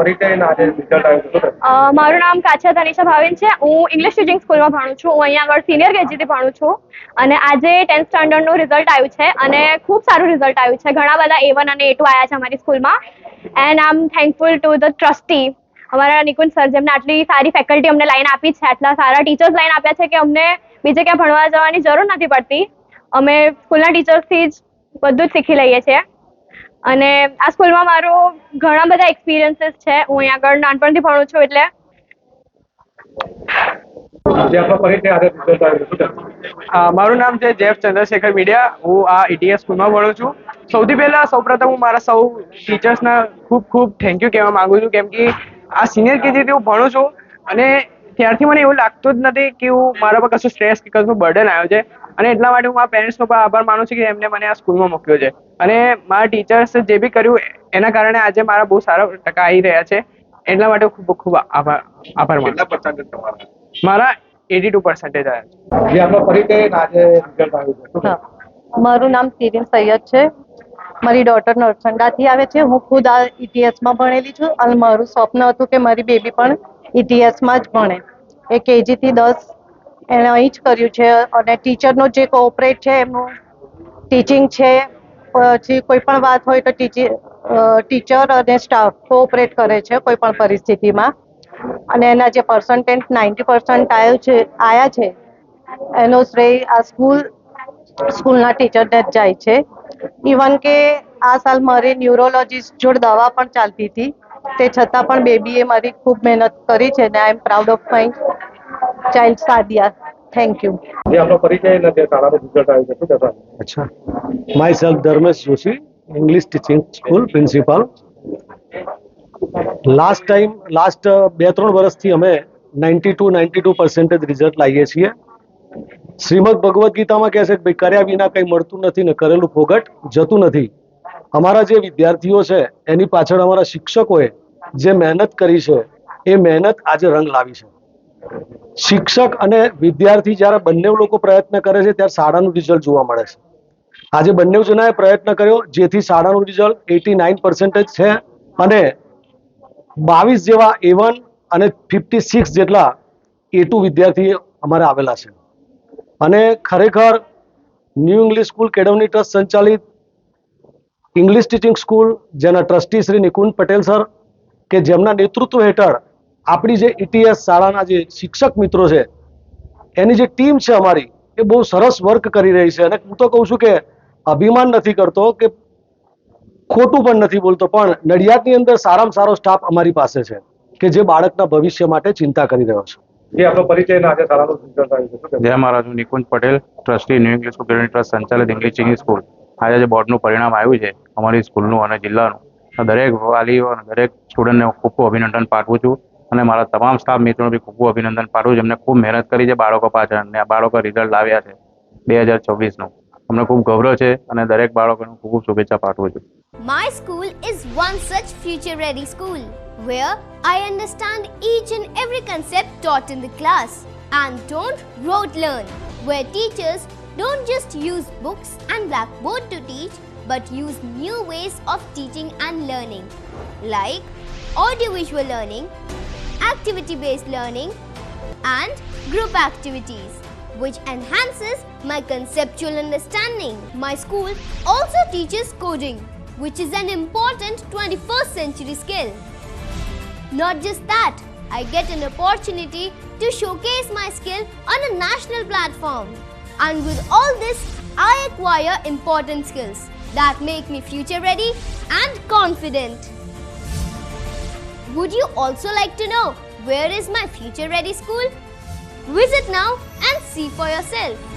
પરિચય અને આજે રિઝલ્ટ આવ્યું છે. મારું નામ કાછા તનિષા ભાવિન છે. હું ઇંગ્લિશ ટીચિંગ સ્કૂલમાં ભણું છું. હું અહીંયા આગળ સિનિયર કેજીથી ભણું છું અને આજે 10th સ્ટાન્ડર્ડનું રિઝલ્ટ આવ્યું છે અને ખૂબ સારું રિઝલ્ટ આવ્યું છે. ઘણા બધા A1 અને A2 આવ્યા છે અમારી સ્કૂલમાં and I M thankful to the trustee અમારા નિકુંજ સર જેમને આટલી સારી ફેકલ્ટી અમને લાઈન આપી છે, આટલા સારા ટીચર્સ લાઈન આપ્યા છે કે અમને બીજે ક્યાં ભણવા જવાની જરૂર નથી પડતી. અમે સ્કૂલના ટીચર્સથી જ બધું જ શીખી લઈએ છીએ અને આ સ્કૂલમાં મારો ઘણા બધા એક્સપિરિયન્સીસ છે. હું અહીંયા આગળ નાનપણથી ભણું છું એટલે જે આપણો પરિચય આજે રિઝલ્ટ આવ્યું છે. મારું નામ છે જેફ ચંદ્રશેખર મીડિયા. હું આ ETS સ્કૂલમાં ભણું છું. સૌપ્રથમ હું મારા સૌ ટીચર્સના ખૂબ ખૂબ થેન્ક યુ કહેવા માંગુ છું, કેમ કે આ સિનિયર કેજીથી હું ભણું છું અને ત્યારથી મને એવું લાગતું જ નથી કે મારા પર કશું સ્ટ્રેસ કે કશું બર્ડન આવ્યો છે અને એટલા માટે હું મારા પેરેન્ટ્સનો પણ આભાર માનું છું કે એમને મને આ સ્કૂલમાં મોકલ્યો છે અને મારા ટીચર્સ જે બી કર્યું એના કારણે આજે મારા બહુ સારા ટકા આવી રહ્યા છે. એટલા માટે ખૂબ ખૂબ આભાર માનું. કેટલા પર્સન્ટેજ તમારા? મારા 82% આવ્યા છે. જે આપણો પરિચય અને આજે રિઝલ્ટ આવ્યું છે. મારું નામ સિરીન સૈયદ છે. મારી ડોટર નરસંડાથી આવે છે. હું ખુદ આ ETSમાં ભણેલી છું અને મારું સ્વપ્ન હતું કે મારી બેબી પણ ETSમાં જ ભણે. એ KG થી 10 એણે અહીં જ કર્યું છે અને ટીચરનો જે કોઓપરેટ છે એમનું ટીચિંગ છે, પછી કોઈ પણ વાત હોય તો ટીચર અને સ્ટાફ કોઓપરેટ કરે છે કોઈ પણ પરિસ્થિતિમાં અને એના જે પર્સન્ટેજ 90% આવ્યા છે એનો શ્રેય આ સ્કૂલના ટીચરને જ જાય છે. ઇવન કે આ સાલ મારી ન્યુરોલોજીસ્ટ જોડે દવા પણ ચાલતી હતી, તે છતાં પણ બેબીએ મારી ખૂબ મહેનત કરી છે અને I am proud of my child Sadia. Thank you. જે આપણો પરિચય અને જે શાળાનું રિઝલ્ટ આવ્યું છે શું કહેશો? अच्छा, myself Dharmesh Joshi, English teaching school principal. Last 2-3 વર્ષથી અમે 92% રિઝલ્ટ લાવીએ છીએ. શ્રીમદ ભગવદ્ ગીતામાં કહે છે કે ભાઈ કર્યા વિના કંઈ મળતું નથી ને કરેલું ફોગટ જતું નથી. અમારા જે વિદ્યાર્થીઓ છે એની પાછળ અમારા શિક્ષકોએ જે મહેનત કરી છે એ મહેનત આજે રંગ લાવી છે. શિક્ષક અને વિદ્યાર્થી જ્યારે બંને લોકો પ્રયત્ન કરે છે ત્યારે શાળાનું રિઝલ્ટ જોવા મળે છે. આજે બંને જણાએ પ્રયત્ન કર્યો જેથી શાળાનું રિઝલ્ટ 89% છે અને 22 જેવા A1 અને 56 જેટલા A2 વિદ્યાર્થી અમારે આવેલા છે અને ખરેખર ન્યૂ ઇંગ્લિશ સ્કૂલ કેળવણી ટ્રસ્ટ સંચાલિત ઇંગ્લિશ ટીચિંગ સ્કૂલ જેના ટ્રસ્ટી શ્રી નિકુંજ પટેલ સર કે જેમના નેતૃત્વ હેઠળ આપણી જે ETS શાળાના જે શિક્ષક મિત્રો છે એની જે ટીમ છે અમારી એ બહુ સરસ વર્ક કરી રહી છે અને હું તો કહું છું કે અભિમાન નથી કરતો કે ખોટું પણ નથી બોલતો, પણ નડિયાદની અંદર સારામાં સારો સ્ટાફ અમારી પાસે છે કે જે બાળકના ભવિષ્ય માટે ચિંતા કરી રહ્યો છે. જે આપણો પરિચય અને આજે શાળાનું રિઝલ્ટ આવ્યું છે શું કહેશો? જય મહારાજ. હું Nikunj Patel, trustee new English school trust સંચાલિત ઇંગ્લિશ ટીચિંગ સ્કૂલ. આજે જે બોર્ડનું પરિણામ આવ્યું છે અમારી સ્કૂલનું અને જિલ્લાનું, દરેક વાલીઓ અને દરેક સ્ટુડન્ટને હું ખૂબ ખૂબ અભિનંદન પાઠવું છું અને મારા તમામ સ્ટાફ મિત્રોને બી ખૂબ ખૂબ અભિનંદન પાઠવું છું. એમને ખૂબ મહેનત કરી છે બાળકો પાછળ અને આ બાળકો રિઝલ્ટ લાવ્યા છે 2024નું. અમને ખૂબ ગૌરવ છે અને દરેક બાળકોને ખૂબ ખૂબ શુભેચ્છા પાઠવું છું. My school is one such future-ready school where I understand each and every concept taught in the class and don't rote learn, where teachers don't just use books and blackboard to teach but use new ways of teaching and learning like audiovisual learning, activity-based learning and group activities which enhances my conceptual understanding. My school also teaches coding, which is an important 21st century skill. Not just that, I get an opportunity to showcase my skill on a national platform. And with all this, I acquire important skills that make me future ready and confident. Would you also like to know where is my future ready school? Visit now and see for yourself.